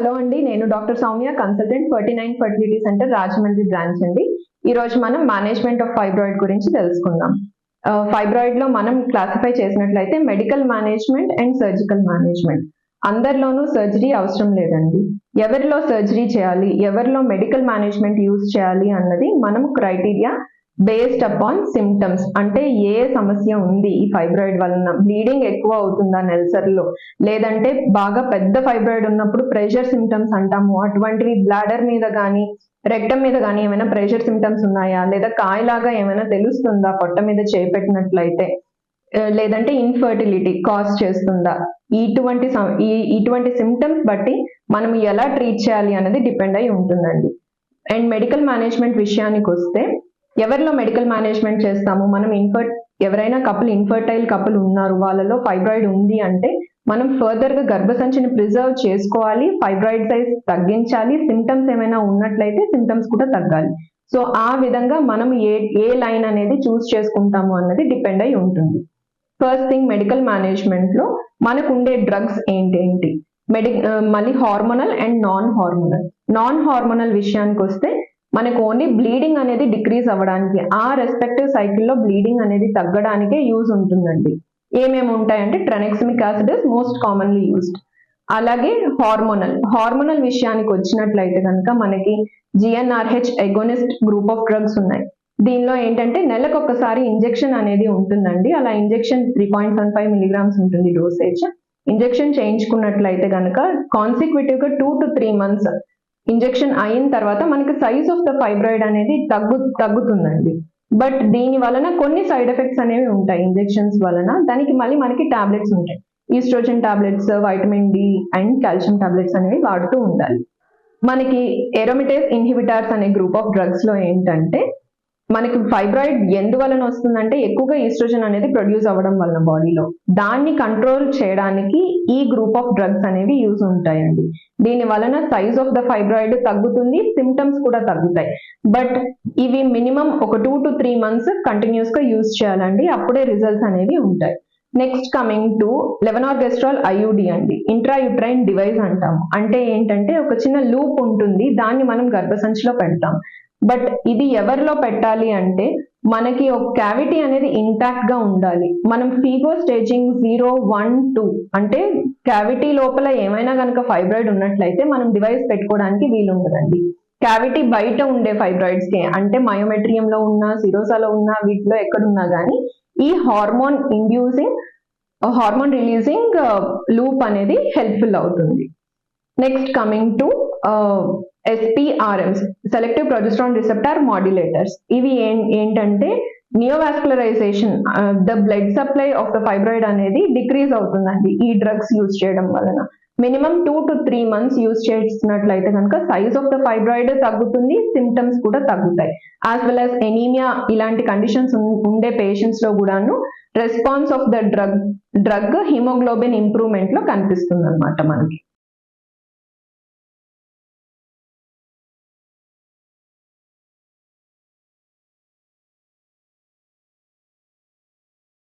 Hello అండి, నేను doctor Soumya, consultant 49 fertility centre Rajahmundry branch అండి. ఈ రోజు మనం మేనేజ్మెంట్ ఆఫ్ ఫైబ్రాయిడ్ గురించి తెలుసుకుందాం. ఫైబ్రాయిడ్ లో మనం క్లాసిఫై చేసినట్లయితే medical management and surgical management. అందరిలోనూ సర్జరీ అవసరం లేదండి. ఎవరిలో సర్జరీ చేయాలి, ఎవరిలో మెడికల్ మేనేజ్మెంట్ యూజ్ చేయాలి అన్నది మనం క్రైటీరియా బేస్డ్ అపాన్ సిమ్టమ్స్. అంటే ఏ సమస్య ఉంది ఈ ఫైబ్రాయిడ్ వలన, బ్లీడింగ్ ఎక్కువ అవుతుందా నెల్సర్లో, లేదంటే బాగా పెద్ద ఫైబ్రాయిడ్ ఉన్నప్పుడు ప్రెషర్ సిమ్టమ్స్ అంటాము, అటువంటివి బ్లాడర్ మీద కానీ రెక్టమ్ మీద కానీ ఏమైనా ప్రెషర్ సిమ్టమ్స్ ఉన్నాయా, లేదా కాయలాగా ఏమైనా తెలుస్తుందా పొట్ట మీద చేపెట్టినట్లయితే, లేదంటే ఇన్ఫర్టిలిటీ కాజ్ చేస్తుందా, ఇటువంటి సిమ్టమ్స్ బట్టి మనం ఎలా ట్రీట్ చేయాలి అనేది డిపెండ్ అయి ఉంటుందండి. అండ్ మెడికల్ మేనేజ్మెంట్ విషయానికి వస్తే ఎవరిలో మెడికల్ మేనేజ్మెంట్ చేస్తాము, మనం ఎవరైనా ఇన్ఫర్టైల్ కపుల్ ఉన్నారు, వాళ్ళలో ఫైబ్రాయిడ్ ఉంది అంటే మనం ఫర్దర్ గా గర్భసంచిని ప్రిజర్వ్ చేసుకోవాలి, ఫైబ్రాయిడ్ సైజ్ తగ్గించాలి, సిమ్టమ్స్ ఏమైనా ఉన్నట్లయితే సిమ్టమ్స్ కూడా తగ్గాలి. సో ఆ విధంగా మనం ఏ లైన్ అనేది చూస్ చేసుకుంటాము అన్నది డిపెండ్ అయి ఉంటుంది. ఫస్ట్ థింగ్, మెడికల్ మేనేజ్మెంట్ లో మనకు ఉండే డ్రగ్స్ ఏంటి, మళ్ళీ హార్మోనల్ అండ్ నాన్ హార్మోనల్ విషయానికి వస్తే మనకు ఓన్లీ బ్లీడింగ్ అనేది డిక్రీజ్ అవ్వడానికి, ఆ రెస్పెక్టివ్ సైకిల్లో బ్లీడింగ్ అనేది తగ్గడానికే యూజ్ ఉంటుందండి. ఏమేమి ఉంటాయంటే tranexamic acid is most commonly used. అలాగే హార్మోనల్ విషయానికి వచ్చినట్లయితే కనుక మనకి GnRH agonist group of drugs ఉన్నాయి. దీనిలో ఏంటంటే నెలకు ఒక్కసారి ఇంజెక్షన్ అనేది ఉంటుందండి. అలా ఇంజెక్షన్ 3.75 mg ఉంటుంది డోసేజ్. ఇంజెక్షన్ చేయించుకున్నట్లయితే కనుక కాన్సిక్యూటివ్ గా 2 to 3 months ఇంజెక్షన్ అయిన తర్వాత మనకి సైజ్ ఆఫ్ ద ఫైబ్రాయిడ్ అనేది తగ్గుతుందండి. బట్ దీని వలన కొన్ని సైడ్ ఎఫెక్ట్స్ అనేవి ఉంటాయి ఇంజెక్షన్స్ వలన. దానికి మళ్ళీ మనకి టాబ్లెట్స్ ఉంటాయి, estrogen tablets, vitamin D and calcium tablets అనేవి వాడుతూ ఉండాలి. మనకి ఎరోమిటేస్ ఇన్హిబిటార్స్ అనే గ్రూప్ ఆఫ్ డ్రగ్స్ లో ఏంటంటే మనకి ఫైబ్రాయిడ్ ఎందువలన వస్తుందంటే ఎక్కువగా ఈస్ట్రోజన్ అనేది ప్రొడ్యూస్ అవ్వడం వలన బాడీలో, దాన్ని కంట్రోల్ చేయడానికి ఈ గ్రూప్ ఆఫ్ డ్రగ్స్ అనేవి యూజ్ ఉంటాయండి. దీని వలన సైజ్ ఆఫ్ ద ఫైబ్రాయిడ్ తగ్గుతుంది, సిమ్టమ్స్ కూడా తగ్గుతాయి. బట్ ఇవి మినిమం ఒక 2 to 3 months కంటిన్యూస్ గా యూజ్ చేయాలండి, అప్పుడే రిజల్ట్స్ అనేవి ఉంటాయి. నెక్స్ట్ కమింగ్ టు లెవనార్గెస్ట్రాల్ ఐయుడి అండి, ఇంట్రాయూట్రైన్ డివైస్ అంటాము. అంటే ఏంటంటే ఒక చిన్న లూప్ ఉంటుంది, దాన్ని మనం గర్భసంచిలో పెడతాం. బట్ ఇది ఎవరిలో పెట్టాలి అంటే మనకి ఒక క్యావిటీ అనేది ఇంటాక్ట్ గా ఉండాలి. మనం ఫీగో స్టేజింగ్ 0, 1, 2 అంటే క్యావిటీ లోపల ఏమైనా కనుక ఫైబ్రాయిడ్ ఉన్నట్లయితే మనం డివైస్ పెట్టుకోవడానికి వీలు ఉండదండి. క్యావిటీ బయట ఉండే ఫైబ్రాయిడ్స్ కి, అంటే మయోమెట్రియంలో ఉన్న, సిరోసాలో ఉన్న, వీటిలో ఎక్కడున్నా కానీ ఈ హార్మోన్ రిలీజింగ్ లూప్ అనేది హెల్ప్ఫుల్ అవుతుంది. Next coming to SPRMs, selective progesterone receptor modulators. ఇవి ఏంటంటే neovascularization, the blood supply of the fibroid అనేది డిక్రీజ్ అవుతుందండి ఈ డ్రగ్స్ యూజ్ చేయడం వలన. మినిమం 2 to 3 months యూజ్ చేసినట్లయితే కనుక సైజ్ ఆఫ్ ద ఫైబ్రాయిడ్ తగ్గుతుంది, సిమ్టమ్స్ కూడా తగ్గుతాయి. యాజ్ వెల్ యాజ్ ఎనీమియా ఇలాంటి కండిషన్స్ ఉండే పేషెంట్స్ లో కూడాను response of the drug haemoglobin improvement లో కనిపిస్తుంది అనమాట మనకి.